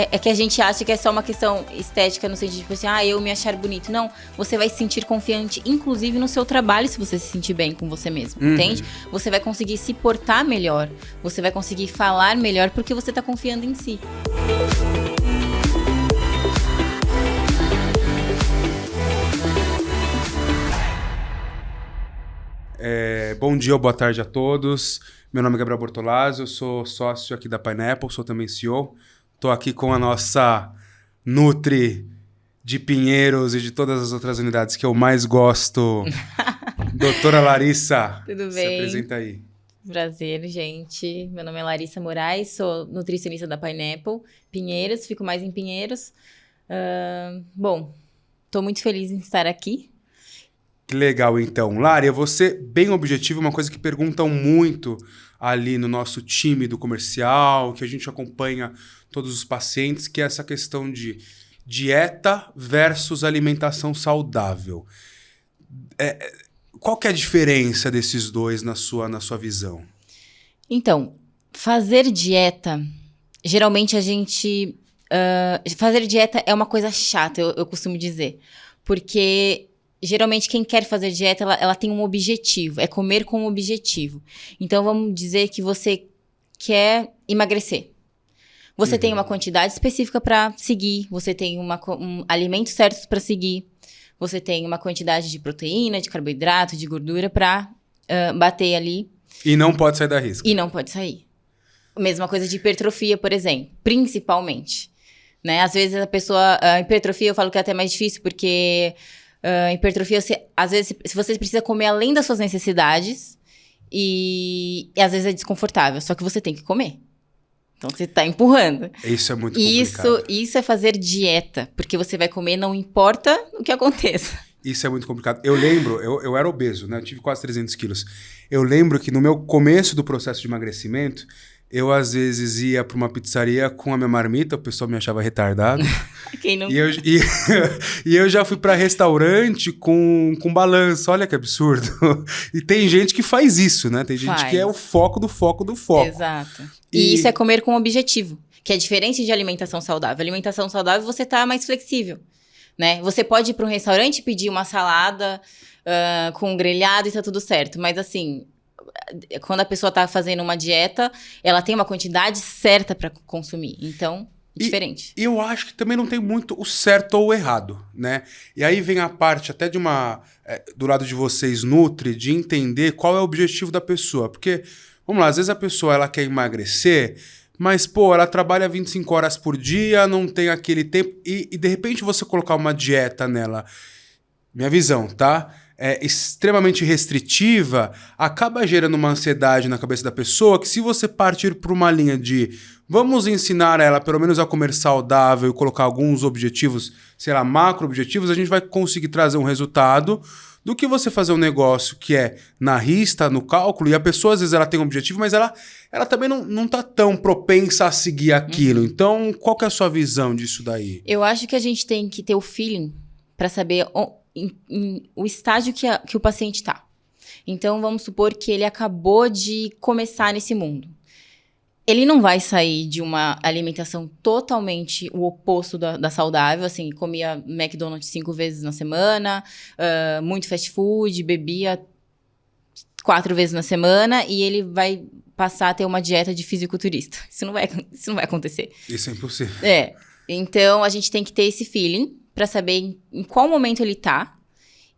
É que a gente acha que é só uma questão estética, no sentido de, tipo assim, eu me achar bonito. Não, você vai se sentir confiante, inclusive no seu trabalho, se você se sentir bem com você mesmo, entende? Você vai conseguir se portar melhor, você vai conseguir falar melhor, porque você tá confiando em si. Bom dia ou boa tarde a todos. Meu nome é Gabriel Bortolazzi, eu sou sócio aqui da Pineapple, sou também CEO. Estou aqui com a nossa Nutri de Pinheiros e de todas as outras unidades que eu mais gosto. Doutora Larissa, Tudo bem? Se apresenta aí. Prazer, gente. Meu nome é Larissa Moraes, sou nutricionista da Pineapple, Pinheiros, fico mais em Pinheiros. Bom, estou muito feliz em estar aqui. Que legal, então. Lari, eu vou ser bem objetivo, uma coisa que perguntam muito ali no nosso time do comercial, que a gente acompanha todos os pacientes, que é essa questão de dieta versus alimentação saudável. Qual que é a diferença desses dois na sua visão? Então, fazer dieta, geralmente a gente... fazer dieta é uma coisa chata, eu costumo dizer. Porque... geralmente, quem quer fazer dieta, ela tem um objetivo. É comer com um objetivo. Então, vamos dizer que você quer emagrecer. Você tem uma quantidade específica para seguir. Você tem alimentos certos para seguir. Você tem uma quantidade de proteína, de carboidrato, de gordura para bater ali. E não pode sair da risca. E não pode sair. Mesma coisa de hipertrofia, por exemplo. Principalmente. Né? Às vezes, a hipertrofia, eu falo que é até mais difícil, porque... hipertrofia, às vezes, se você precisa comer além das suas necessidades e às vezes é desconfortável, só que você tem que comer. Então, você tá empurrando. Isso é muito complicado. Isso é fazer dieta, porque você vai comer, não importa o que aconteça. Isso é muito complicado. Eu lembro, eu era obeso, né? Eu tive quase 300 quilos. Eu lembro que no meu começo do processo de emagrecimento, eu, às vezes, ia para uma pizzaria com a minha marmita, o pessoal me achava retardado. Quem não... E eu já fui para restaurante com balanço, olha que absurdo. E tem gente que faz isso, né? Tem gente que é o foco do foco do foco. Exato. E isso é comer com objetivo, que é diferente de alimentação saudável. Alimentação saudável, você tá mais flexível, né? Você pode ir para um restaurante e pedir uma salada com um grelhado e tá tudo certo. Mas, assim... quando a pessoa tá fazendo uma dieta, ela tem uma quantidade certa para consumir. Então, é diferente. E eu acho que também não tem muito o certo ou o errado, né? E aí vem a parte até de do lado de vocês, Nutri, de entender qual é o objetivo da pessoa. Porque, vamos lá, às vezes a pessoa ela quer emagrecer, mas, pô, ela trabalha 25 horas por dia, não tem aquele tempo, e de repente você colocar uma dieta nela, minha visão, tá? Extremamente restritiva, acaba gerando uma ansiedade na cabeça da pessoa que, se você partir por uma linha de vamos ensinar ela pelo menos a comer saudável e colocar alguns objetivos, sei lá, macro-objetivos, a gente vai conseguir trazer um resultado do que você fazer um negócio que é na rista, no cálculo, e a pessoa às vezes ela tem um objetivo, mas ela também não tá tão propensa a seguir aquilo. Então, qual que é a sua visão disso daí? Eu acho que a gente tem que ter o feeling para saber... o estágio que o paciente está. Então, vamos supor que ele acabou de começar nesse mundo. Ele não vai sair de uma alimentação totalmente o oposto da saudável, assim, comia McDonald's 5 vezes na semana, muito fast food, bebia 4 vezes na semana, e ele vai passar a ter uma dieta de fisiculturista. Isso não vai acontecer. Isso é impossível. Então, a gente tem que ter esse feeling para saber em qual momento ele tá.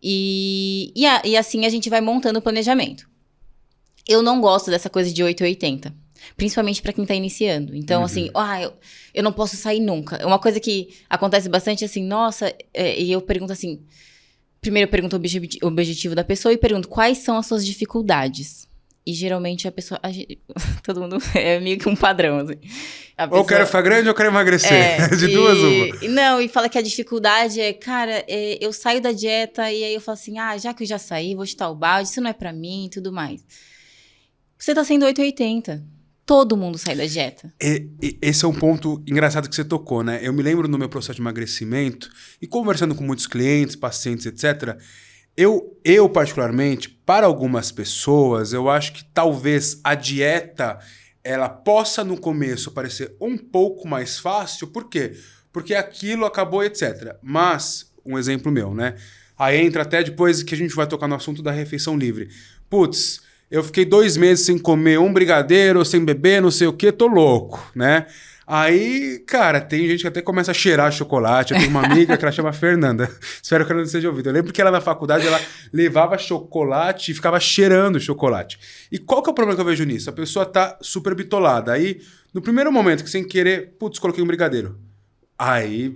E assim a gente vai montando o planejamento. Eu não gosto dessa coisa de 880. Principalmente para quem tá iniciando. Então, assim, eu não posso sair nunca. Uma coisa que acontece bastante, assim, nossa... e eu pergunto assim... Primeiro eu pergunto o objetivo da pessoa e pergunto quais são as suas dificuldades. E geralmente a pessoa... todo mundo é meio que um padrão, assim. Ou quero ficar grande ou quero emagrecer. De duas uma. Não, e fala que a dificuldade é... Cara, eu saio da dieta e aí eu falo assim... já que eu já saí, vou chutar o balde. Isso não é pra mim e tudo mais. Você tá sendo 880. Todo mundo sai da dieta. Esse é um ponto engraçado que você tocou, né? Eu me lembro no meu processo de emagrecimento e conversando com muitos clientes, pacientes, etc. Eu particularmente, para algumas pessoas, eu acho que talvez a dieta ela possa no começo parecer um pouco mais fácil, por quê? Porque aquilo acabou, etc. Mas, um exemplo meu, né? Aí entra até depois que a gente vai tocar no assunto da refeição livre. Putz, eu fiquei 2 meses sem comer um brigadeiro, sem beber, não sei o quê, tô louco, né? Aí, cara, tem gente que até começa a cheirar chocolate. Eu tenho uma amiga que ela chama Fernanda. Espero que ela não seja ouvida. Eu lembro que ela na faculdade, ela levava chocolate e ficava cheirando chocolate. E qual que é o problema que eu vejo nisso? A pessoa tá super bitolada. Aí, no primeiro momento que sem querer, putz, coloquei um brigadeiro. Aí,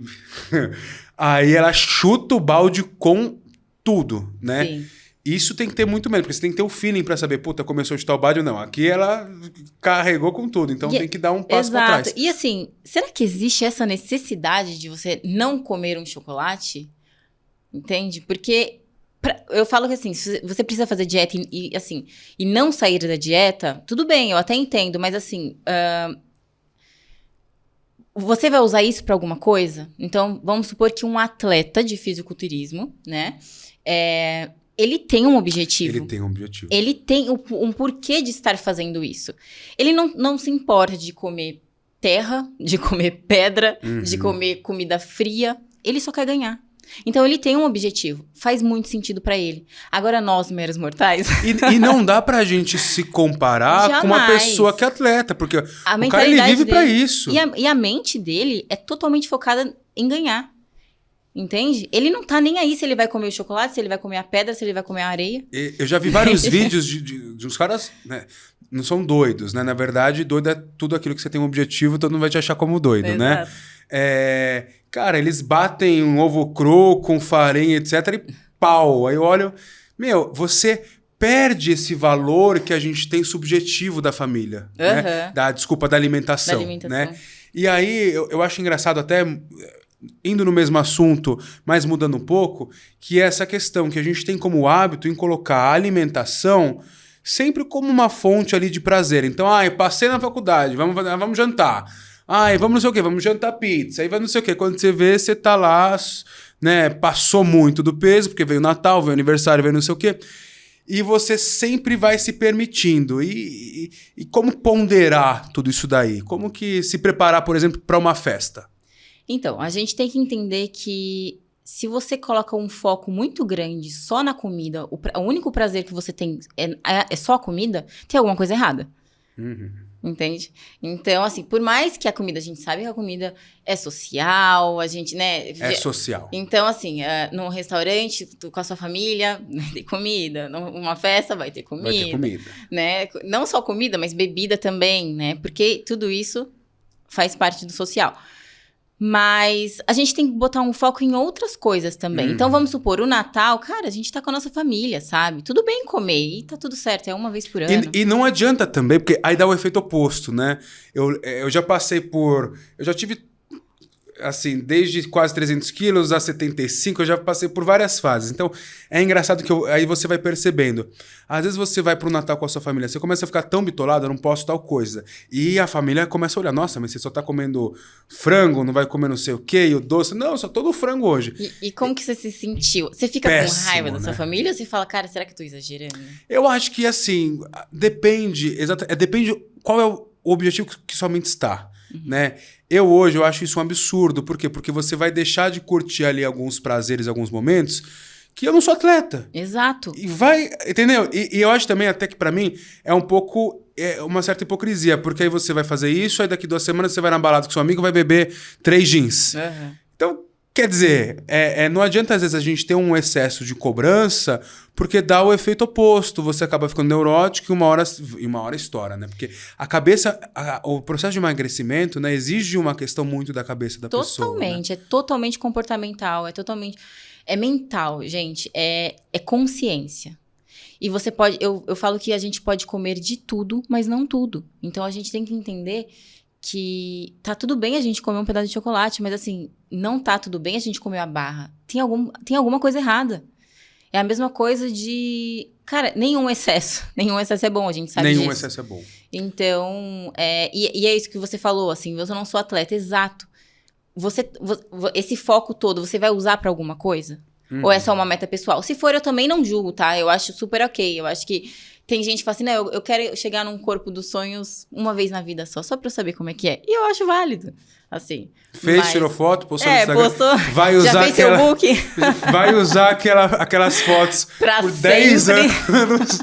aí ela chuta o balde com tudo, né? Sim. Isso tem que ter muito medo, porque você tem que ter o feeling pra saber, puta, começou a chutar o balde ou não. Aqui ela carregou com tudo, então tem que dar um passo pra trás. E assim, será que existe essa necessidade de você não comer um chocolate? Entende? Porque eu falo que assim, se você precisa fazer dieta assim, e não sair da dieta, tudo bem, eu até entendo, mas assim, você vai usar isso pra alguma coisa? Então, vamos supor que um atleta de fisiculturismo, né? Ele tem um objetivo. Ele tem um objetivo. Ele tem um porquê de estar fazendo isso. Ele não se importa de comer terra, de comer pedra, de comer comida fria. Ele só quer ganhar. Então, ele tem um objetivo. Faz muito sentido pra ele. Agora, nós, meros mortais... E não dá pra gente se comparar com uma pessoa que é atleta, porque o cara, ele vive pra isso. E a mente dele é totalmente focada em ganhar. Entende? Ele não tá nem aí se ele vai comer o chocolate, se ele vai comer a pedra, se ele vai comer a areia. Eu já vi vários vídeos de uns caras, né, não são doidos, né? Na verdade, doido é tudo aquilo que você tem um objetivo, todo mundo vai te achar como doido, Exato. né? Cara, eles batem um ovo cru com farinha, etc. E pau. Aí eu olho, meu, você perde esse valor que a gente tem subjetivo da família, né? Da alimentação, né? E aí eu acho engraçado até... indo no mesmo assunto, mas mudando um pouco, que é essa questão que a gente tem como hábito em colocar a alimentação sempre como uma fonte ali de prazer. Então, passei na faculdade, vamos jantar. Vamos não sei o quê, vamos jantar pizza. Aí vai não sei o quê. Quando você vê, você tá lá, né, passou muito do peso, porque veio Natal, veio aniversário, veio não sei o quê. E você sempre vai se permitindo. E como ponderar tudo isso daí? Como que se preparar, por exemplo, para uma festa? Então, a gente tem que entender que se você coloca um foco muito grande só na comida, o único prazer que você tem é só a comida, tem alguma coisa errada. Entende? Então, assim, por mais que a comida, a gente sabe que a comida é social, a gente, né... É social. Então, assim, num restaurante, com a sua família, vai ter comida. Numa festa, vai ter comida. Vai ter comida. Né? Não só comida, mas bebida também, né? Porque tudo isso faz parte do social. Mas a gente tem que botar um foco em outras coisas também. Então, vamos supor, o Natal, cara, a gente tá com a nossa família, sabe? Tudo bem comer e tá tudo certo, é uma vez por ano. E não adianta também, porque aí dá o efeito oposto, né? Eu já passei por... Eu já tive, assim, desde quase 300 quilos a 75, eu já passei por várias fases. Então, é engraçado que aí você vai percebendo. Às vezes você vai pro Natal com a sua família, você começa a ficar tão bitolado, eu não posso tal coisa. E a família começa a olhar, nossa, mas você só tá comendo frango, não vai comer não sei o quê, e o doce. Não, só tô no frango hoje. E como que você se sentiu? Você fica Péssimo, com raiva da sua né? família ou você fala, cara, será que eu tô exagerando? Eu acho que, assim, depende qual é o objetivo que sua mente está, né? Eu acho isso um absurdo. Por quê? Porque você vai deixar de curtir ali alguns prazeres, alguns momentos, que eu não sou atleta. Exato. E vai, entendeu? E eu acho também até que pra mim é um pouco... uma certa hipocrisia, porque aí você vai fazer isso, aí daqui 2 semanas você vai na balada com seu amigo e vai beber 3 jeans. Então, quer dizer, não adianta às vezes a gente ter um excesso de cobrança, porque dá o efeito oposto. Você acaba ficando neurótico e uma hora estoura, né? Porque a cabeça, o processo de emagrecimento, né, exige uma questão muito da cabeça da pessoa. Totalmente, né? é totalmente comportamental, é mental, gente, é consciência. E você pode, eu falo que a gente pode comer de tudo, mas não tudo. Então a gente tem que entender que tá tudo bem a gente comer um pedaço de chocolate, mas assim, não tá tudo bem a gente comer a barra. Tem alguma coisa errada. É a mesma coisa de... Cara, nenhum excesso é bom, a gente sabe disso. Nenhum excesso é bom. Então, e é isso que você falou, assim, eu não sou atleta, exato. Esse foco todo, você vai usar pra alguma coisa? Ou é só uma meta pessoal? Se for, eu também não julgo, tá? Eu acho super ok. Eu acho que Tem gente que fala assim, não, eu quero chegar num corpo dos sonhos uma vez na vida só pra eu saber como é que é. E eu acho válido, assim. Fez, tirou foto, postou no Instagram. Postou. Vai usar já fez seu book. Vai usar aquelas fotos pra por sempre. 10 anos.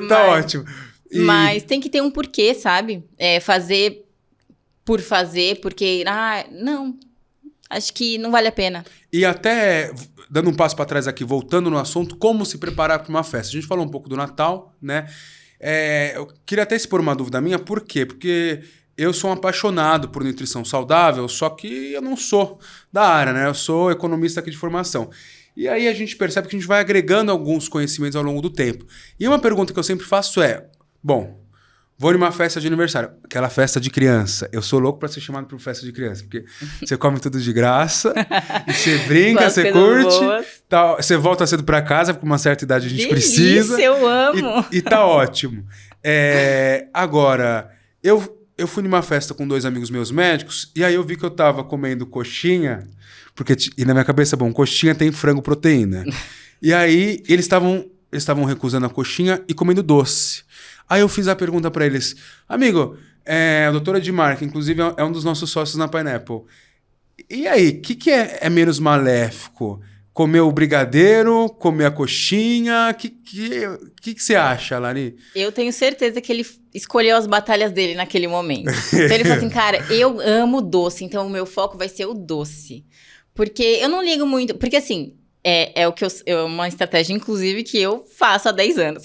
Tá ótimo. Mas tem que ter um porquê, sabe? Fazer por fazer, porque... não, acho que não vale a pena. E até, dando um passo para trás aqui, voltando no assunto, como se preparar para uma festa. A gente falou um pouco do Natal, né? Eu queria até expor uma dúvida minha, por quê? Porque eu sou um apaixonado por nutrição saudável, só que eu não sou da área, né? Eu sou economista aqui de formação. E aí a gente percebe que a gente vai agregando alguns conhecimentos ao longo do tempo. E uma pergunta que eu sempre faço é, bom, vou numa festa de aniversário, aquela festa de criança. Eu sou louco pra ser chamado pra festa de criança, porque você come tudo de graça, e você brinca, você curte, tá, você volta cedo pra casa, porque com uma certa idade a gente precisa. Eu amo! E tá ótimo. Agora, eu fui numa festa com 2 amigos meus médicos, e aí eu vi que eu tava comendo coxinha, e na minha cabeça, bom, coxinha tem frango proteína. E aí eles estavam recusando a coxinha e comendo doce. Aí eu fiz a pergunta pra eles, amigo, a doutora Edmar, que inclusive é um dos nossos sócios na Pineapple, e aí, o que é menos maléfico? Comer o brigadeiro, comer a coxinha? O que você acha, Lari? Eu tenho certeza que ele escolheu as batalhas dele naquele momento. Então ele falou assim, cara, eu amo doce, então o meu foco vai ser o doce. Porque eu não ligo muito, porque assim... É uma estratégia, inclusive, que eu faço há 10 anos.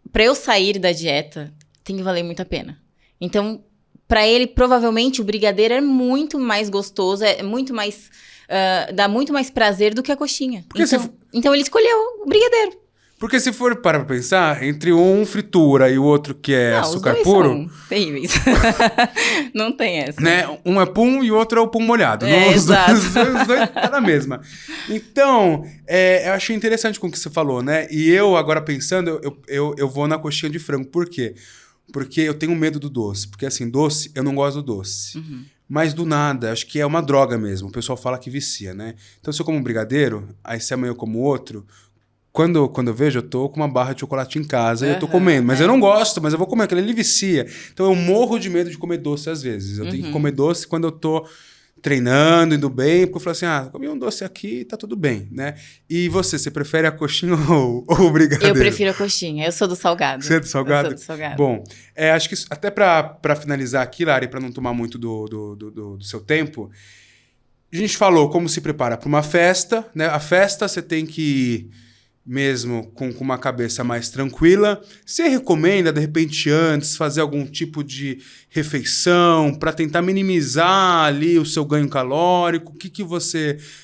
Pra eu sair da dieta, tem que valer muito a pena. Então, pra ele, provavelmente, o brigadeiro é muito mais gostoso, é muito mais... dá muito mais prazer do que a coxinha. Então ele escolheu o brigadeiro. Porque se for para pensar, entre um fritura e o outro que é açúcar puro... São terríveis. Não tem essa. Né? Um é pum e o outro é o pum molhado. Exato. Os dois tá na mesma. Então, eu achei interessante com o que você falou, né? E eu, agora pensando, eu vou na coxinha de frango. Por quê? Porque eu tenho medo do doce. Porque, assim, doce, eu não gosto do doce. Uhum. Mas do nada, acho que é uma droga mesmo. O pessoal fala que vicia, né? Então, se eu como um brigadeiro, aí se amanhã eu como outro... Quando eu vejo, eu tô com uma barra de chocolate em casa e eu tô comendo. Mas eu não gosto, mas eu vou comer. Aquele ele vicia. Então eu morro de medo de comer doce às vezes. Eu tenho que comer doce quando eu tô treinando, indo bem. Porque eu falo assim, comi um doce aqui, tá tudo bem, né? E você prefere a coxinha ou o brigadeiro? Eu prefiro a coxinha. Eu sou do salgado. Você é do salgado? Eu sou do salgado. Bom, acho que até pra finalizar aqui, Lari, pra não tomar muito do seu tempo, a gente falou como se prepara pra uma festa, né? A festa você tem que... mesmo com uma cabeça mais tranquila, você recomenda, de repente, antes, fazer algum tipo de refeição para tentar minimizar ali o seu ganho calórico?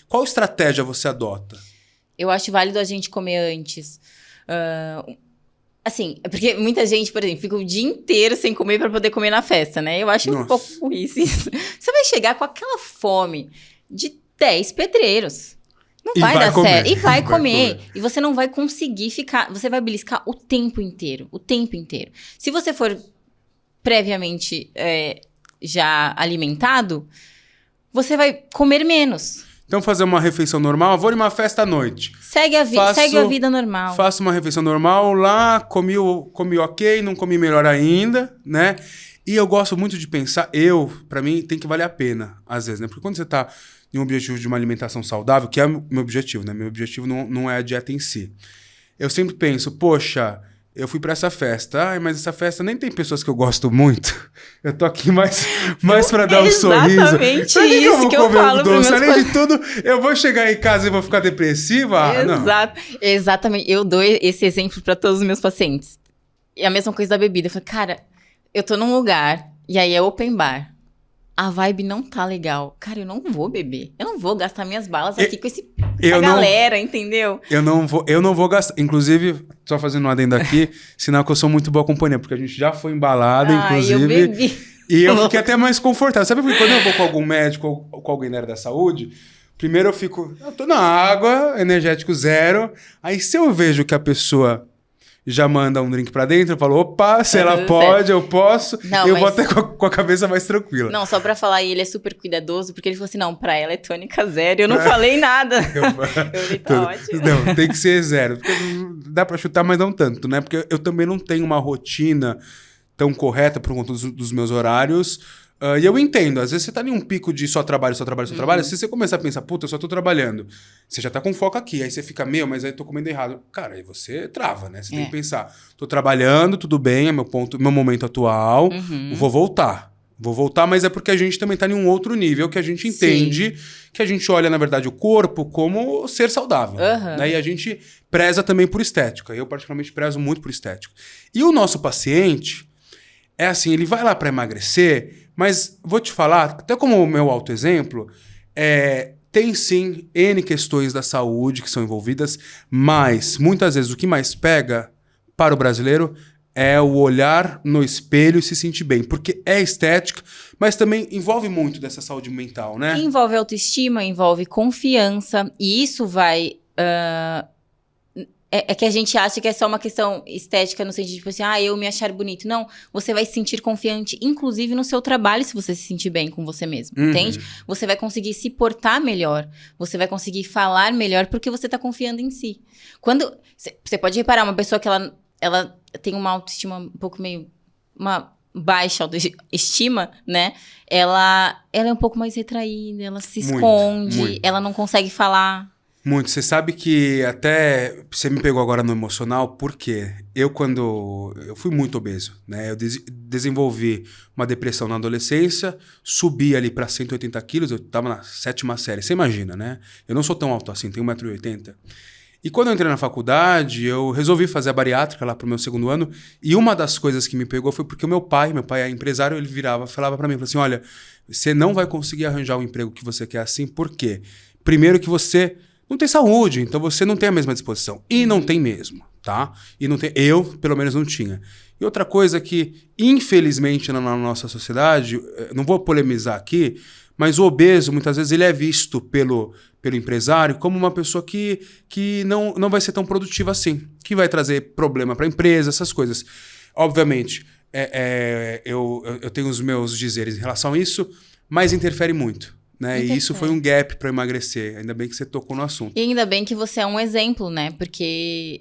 Qual estratégia você adota? Eu acho válido a gente comer antes. Assim, porque muita gente, por exemplo, fica o dia inteiro sem comer para poder comer na festa, né? Eu acho um pouco isso. Você vai chegar com aquela fome de 10 pedreiros. Não vai dar certo. E vai comer. E você não vai conseguir ficar... Você vai beliscar o tempo inteiro. O tempo inteiro. Se você for previamente já alimentado, você vai comer menos. Então, fazer uma refeição normal. Vou numa festa à noite. Segue a vida normal. Faço uma refeição normal lá. Comi ok, não comi melhor ainda, né? E eu gosto muito de pensar... pra mim, tem que valer a pena, às vezes, né? Porque quando você tá... em um objetivo de uma alimentação saudável, que é o meu objetivo, né? Meu objetivo não é a dieta em si. Eu sempre penso, poxa, eu fui pra essa festa. Mas essa festa nem tem pessoas que eu gosto muito. Eu tô aqui mais pra dar um sorriso. Exatamente isso que eu falo para meus Além de tudo, eu vou chegar em casa e vou ficar depressiva? Exato. Não. Exatamente. Eu dou esse exemplo pra todos os meus pacientes. E a mesma coisa da bebida. Eu falo, cara, eu tô num lugar, e aí é open bar. A vibe não tá legal. Cara, eu não vou beber. Eu não vou gastar minhas balas aqui com essa galera, entendeu? Eu não vou gastar. Inclusive, só fazendo um adendo aqui, sinal que eu sou muito boa companhia, porque a gente já foi embalada, inclusive. Eu bebi. E eu fiquei até mais confortável. Sabe porque quando eu vou com algum médico ou com alguém da área da saúde, primeiro eu tô na água, energético zero. Aí se eu vejo que a pessoa já manda um drink pra dentro, eu falo, opa, se Tá ela tudo pode, certo. eu posso, Não, eu mas- vou até com a cabeça mais tranquila. Não, só pra falar, ele é super cuidadoso, porque ele falou assim, não, pra ela é tônica zero, eu não falei nada. Eu falei, tá ótimo. Não, tem que ser zero. Porque dá pra chutar, mas não tanto, né? Porque eu também não tenho uma rotina tão correta por conta dos meus horários. E eu entendo, às vezes você tá em um pico de só trabalho, só trabalho, só trabalho. Se você começar a pensar, puta, eu só tô trabalhando, você já tá com foco aqui. Aí você fica, mas aí eu tô comendo errado. Cara, aí você trava, né? Você tem que pensar, tô trabalhando, tudo bem, é meu momento atual, vou voltar. Vou voltar, mas é porque a gente também tá em um outro nível que a gente entende, que a gente olha, na verdade, o corpo como ser saudável. Né? E a gente preza também por estética. Eu, particularmente, prezo muito por estética. E o nosso paciente, é assim, ele vai lá para emagrecer, mas vou te falar, até como o meu autoexemplo, tem sim N questões da saúde que são envolvidas, mas muitas vezes o que mais pega para o brasileiro é o olhar no espelho e se sentir bem. Porque é estética, mas também envolve muito dessa saúde mental, né? Envolve autoestima, envolve confiança, e isso vai... É que a gente acha que é só uma questão estética no sentido de, tipo assim, eu me achar bonito. Não, você vai se sentir confiante, inclusive no seu trabalho, se você se sentir bem com você mesmo, entende? Você vai conseguir se portar melhor, você vai conseguir falar melhor, porque você tá confiando em si. Quando... Você pode reparar, uma pessoa que ela tem uma autoestima um pouco meio... uma baixa autoestima, né? Ela é um pouco mais retraída, ela se esconde, ela não consegue falar... Muito. Você sabe que até você me pegou agora no emocional, porque eu fui muito obeso, né? Eu desenvolvi uma depressão na adolescência, subi ali para 180 quilos, eu tava na 7ª série. Você imagina, né? Eu não sou tão alto assim, tenho 1,80 m. E quando eu entrei na faculdade, eu resolvi fazer a bariátrica lá pro meu 2º ano, e uma das coisas que me pegou foi porque meu pai é empresário, ele falava para mim, falava assim, olha, você não vai conseguir arranjar o emprego que você quer assim, por quê? Primeiro que você não tem saúde, então você não tem a mesma disposição. E não tem mesmo, tá? E não tem, eu, pelo menos, não tinha. E outra coisa que, infelizmente, na nossa sociedade, não vou polemizar aqui, mas o obeso, muitas vezes, ele é visto pelo empresário como uma pessoa que não vai ser tão produtiva assim, que vai trazer problema para a empresa, essas coisas. Obviamente, eu tenho os meus dizeres em relação a isso, mas interfere muito. Né? E isso foi um gap para emagrecer. Ainda bem que você tocou no assunto. E ainda bem que você é um exemplo, né? Porque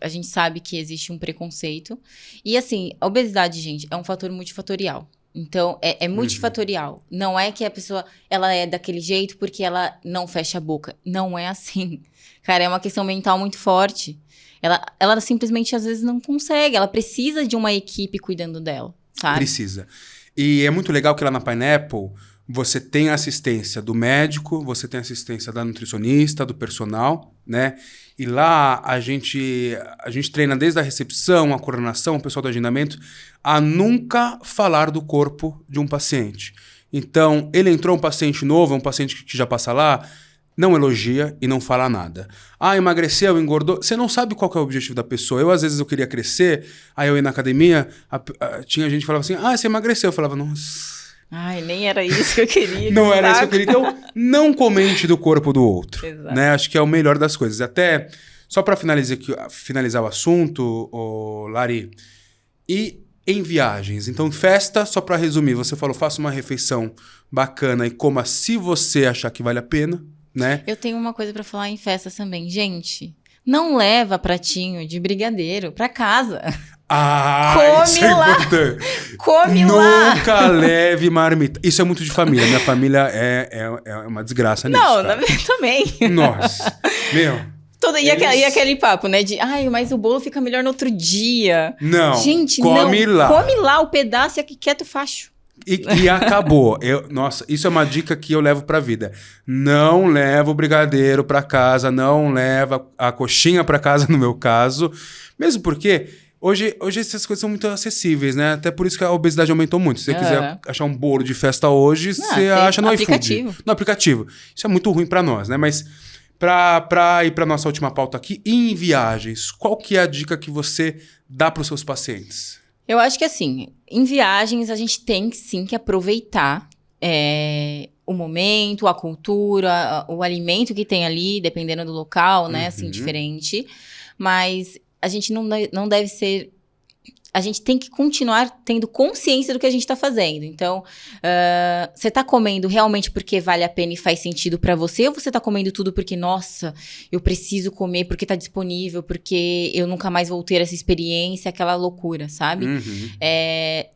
a gente sabe que existe um preconceito. E assim, a obesidade, gente, é um fator multifatorial. Então, é multifatorial. Não é que a pessoa ela é daquele jeito porque ela não fecha a boca. Não é assim. Cara, é uma questão mental muito forte. Ela simplesmente, às vezes, não consegue. Ela precisa de uma equipe cuidando dela, sabe? Precisa. E é muito legal que lá na Pineapple você tem a assistência do médico, você tem a assistência da nutricionista, do personal, né? E lá a gente treina desde a recepção, a coordenação, o pessoal do agendamento, a nunca falar do corpo de um paciente. Então, ele entrou um paciente novo, um paciente que já passa lá, não elogia e não fala nada. Emagreceu, engordou. Você não sabe qual que é o objetivo da pessoa. Às vezes, eu queria crescer, aí eu ia na academia, tinha gente que falava assim, você emagreceu. Eu falava, nossa... nem era isso que eu queria. Não era isso que eu queria. Então, não comente do corpo do outro. Exato. Né? Acho que é o melhor das coisas. Até, só para finalizar o assunto, Lari, e em viagens. Então, festa, só para resumir, você falou, faça uma refeição bacana e coma se você achar que vale a pena, né? Eu tenho uma coisa para falar em festas também. Gente, não leva pratinho de brigadeiro para casa. Come isso é lá! Importante. Come lá! Nunca leve marmita. Isso é muito de família. Minha família é uma desgraça nisso. Não, cara. também. Nossa, meu. E aquele papo, né? De, mas o bolo fica melhor no outro dia. Não, gente, come lá. Come lá o pedaço e aqui quieto facho. E acabou. Nossa, isso é uma dica que eu levo pra vida. Não leva o brigadeiro pra casa, não leva a coxinha pra casa, no meu caso. Mesmo porque... Hoje essas coisas são muito acessíveis, né? Até por isso que a obesidade aumentou muito. Se você quiser achar um bolo de festa hoje, você acha no iFood. No aplicativo. Isso é muito ruim pra nós, né? Mas pra ir pra nossa última pauta aqui, em viagens, qual que é a dica que você dá pros seus pacientes? Eu acho que assim, em viagens a gente tem sim que aproveitar o momento, a cultura, o alimento que tem ali, dependendo do local, né? Assim, diferente. Mas... a gente não deve ser... A gente tem que continuar tendo consciência do que a gente tá fazendo. Então, você tá comendo realmente porque vale a pena e faz sentido pra você? Ou você tá comendo tudo porque, nossa, eu preciso comer porque tá disponível, porque eu nunca mais vou ter essa experiência, aquela loucura, sabe? Uhum. É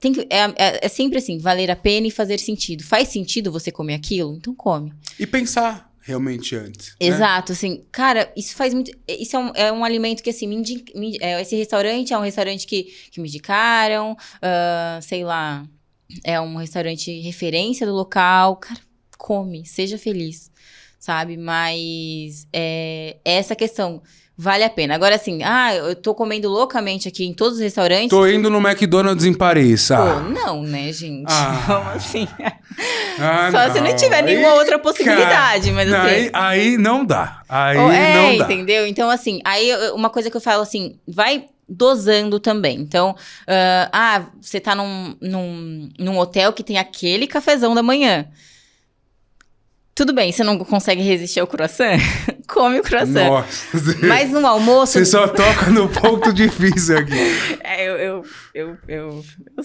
sempre assim, valer a pena e fazer sentido. Faz sentido você comer aquilo? Então come. E pensar realmente antes. Exato, assim, cara, isso faz muito. Isso é um alimento que, assim, esse restaurante é um restaurante que me indicaram, sei lá, é um restaurante referência do local. Cara, come, seja feliz, sabe? Mas essa questão. Vale a pena. Agora, assim, eu tô comendo loucamente aqui em todos os restaurantes. Tô indo no McDonald's em Paris. Pô, não, né, gente? Como assim? Só se não tiver Aí, nenhuma outra possibilidade, mas não, assim... aí não dá. Aí não dá. Entendeu? Então, assim, aí uma coisa que eu falo assim, vai dosando também. Então, você tá num hotel que tem aquele cafezão da manhã. Tudo bem, você não consegue resistir ao croissant? Come o croissant. Nossa. Mas no almoço... Você só toca no ponto difícil aqui. Eu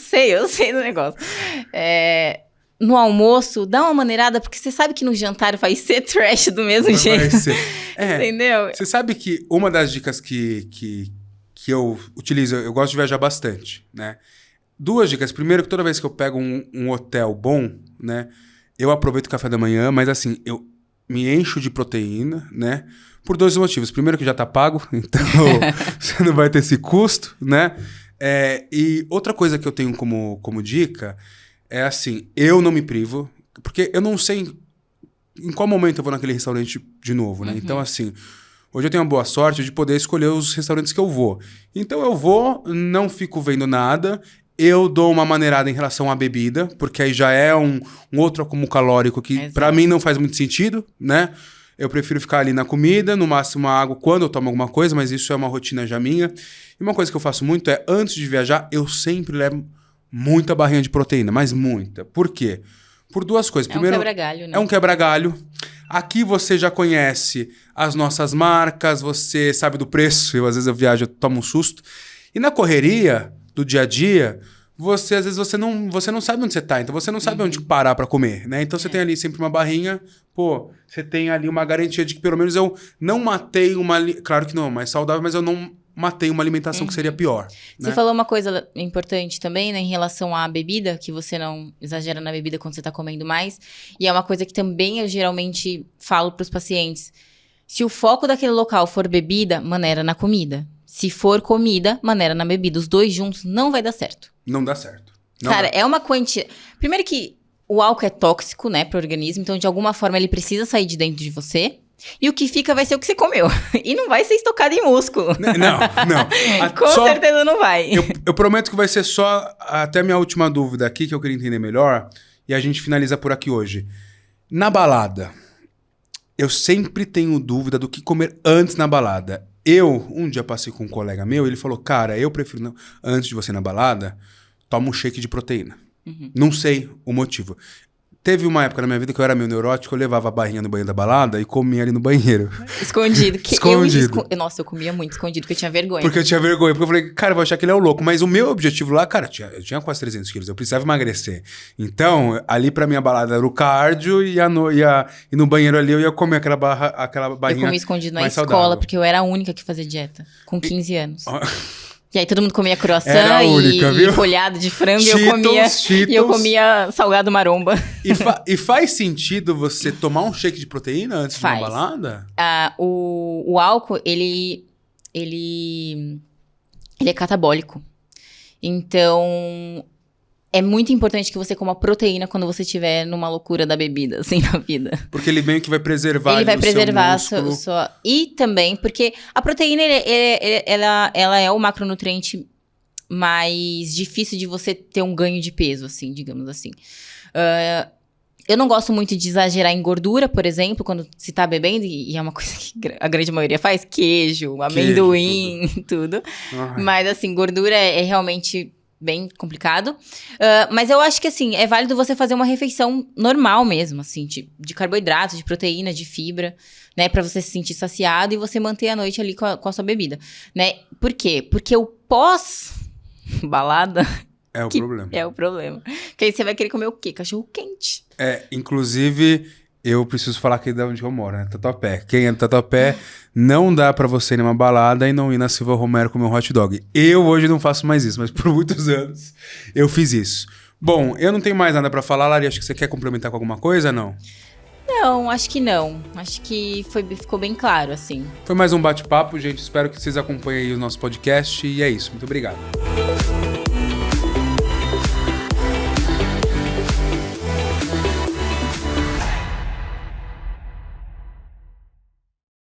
sei do negócio. No almoço, dá uma maneirada, porque você sabe que no jantar vai ser trash do mesmo jeito. Vai ser. Entendeu? Você sabe que uma das dicas que eu utilizo, eu gosto de viajar bastante, né? 2 dicas. Primeiro, que toda vez que eu pego um hotel bom, né? Eu aproveito o café da manhã, mas assim, eu me encho de proteína, né? Por 2 motivos. Primeiro, que já tá pago, então você não vai ter esse custo, né? E outra coisa que eu tenho como dica é assim, eu não me privo, porque eu não sei em qual momento eu vou naquele restaurante de novo, né? Então, assim, hoje eu tenho a boa sorte de poder escolher os restaurantes que eu vou. Então, eu vou, não fico vendo nada. Eu dou uma maneirada em relação à bebida, porque aí já é um outro acúmulo calórico que pra mim não faz muito sentido, né? Eu prefiro ficar ali na comida, no máximo a água quando eu tomo alguma coisa, mas isso é uma rotina já minha. E uma coisa que eu faço muito é, antes de viajar, eu sempre levo muita barrinha de proteína, mas muita. Por quê? Por 2 coisas. Primeiro, um quebra-galho, né? É um quebra-galho. Aqui você já conhece as nossas marcas, você sabe do preço. Às vezes eu viajo, eu tomo um susto. E na correria do dia a dia, às vezes você não sabe onde você tá, então você não sabe onde parar para comer, né? Então você tem ali sempre uma barrinha, você tem ali uma garantia de que pelo menos eu não matei claro que não, mais saudável, mas eu não matei uma alimentação que seria pior. Você né? falou uma coisa importante também, né, em relação à bebida, que você não exagera na bebida quando você tá comendo mais, e é uma coisa que também eu geralmente falo pros pacientes. Se o foco daquele local for bebida, maneira na comida. Se for comida, maneira na bebida. Os 2 juntos não vai dar certo. Não dá certo. Cara, é uma quantia... Primeiro que o álcool é tóxico, né, pro organismo. Então, de alguma forma, ele precisa sair de dentro de você. E o que fica vai ser o que você comeu. E não vai ser estocado em músculo. Não. Com certeza não vai. Eu prometo que vai ser só até a minha última dúvida aqui, que eu queria entender melhor. E a gente finaliza por aqui hoje. Na balada, eu sempre tenho dúvida do que comer antes na balada. Um dia passei com um colega meu, ele falou, cara, eu prefiro, antes de você ir na balada, toma um shake de proteína. Não sei o motivo. Teve uma época na minha vida que eu era meio neurótico, eu levava a barrinha no banheiro da balada e comia ali no banheiro. Escondido. Nossa, eu comia muito escondido, porque eu tinha vergonha. Porque eu tinha vergonha, porque eu falei, cara, eu vou achar que ele é o louco. Mas o meu objetivo lá, cara, eu tinha quase 300 quilos, eu precisava emagrecer. Então, ali pra minha balada era o cardio e no banheiro ali eu ia comer aquela barrinha. Eu comia escondido na escola, saudável. porque eu era a única que fazia dieta, com 15 anos. E aí todo mundo comia croissant e folhado de frango Cheetos. E eu comia salgado maromba. E faz sentido você tomar um shake de proteína antes de uma balada? O álcool, ele é catabólico. Então, é muito importante que você coma proteína quando você estiver numa loucura da bebida, assim, na vida. Porque ele meio que vai preservar ele vai preservar seu músculo. E também porque a proteína, ela é o macronutriente mais difícil de você ter um ganho de peso, assim, digamos assim. Eu não gosto muito de exagerar em gordura, por exemplo, quando se tá bebendo, e é uma coisa que a grande maioria faz, queijo, amendoim, tudo. Mas, assim, gordura é realmente bem complicado. Mas eu acho que, assim, é válido você fazer uma refeição normal mesmo, assim, de carboidratos, de proteína, de fibra, né? Pra você se sentir saciado e você manter a noite ali com a sua bebida, né? Por quê? Porque o pós-balada... É o problema. É o problema. Porque aí você vai querer comer o quê? Cachorro quente. Inclusive, eu preciso falar aqui de onde eu moro, né? Tatuapé. Quem é do Tatuapé, não dá pra você ir numa balada e não ir na Silva Romero comer um hot dog. Eu hoje não faço mais isso, mas por muitos anos eu fiz isso. Bom, eu não tenho mais nada pra falar, Lari. Acho que você quer complementar com alguma coisa, não? Não, acho que não. Acho que ficou bem claro, assim. Foi mais um bate-papo, gente. Espero que vocês acompanhem aí o nosso podcast. E é isso. Muito obrigado.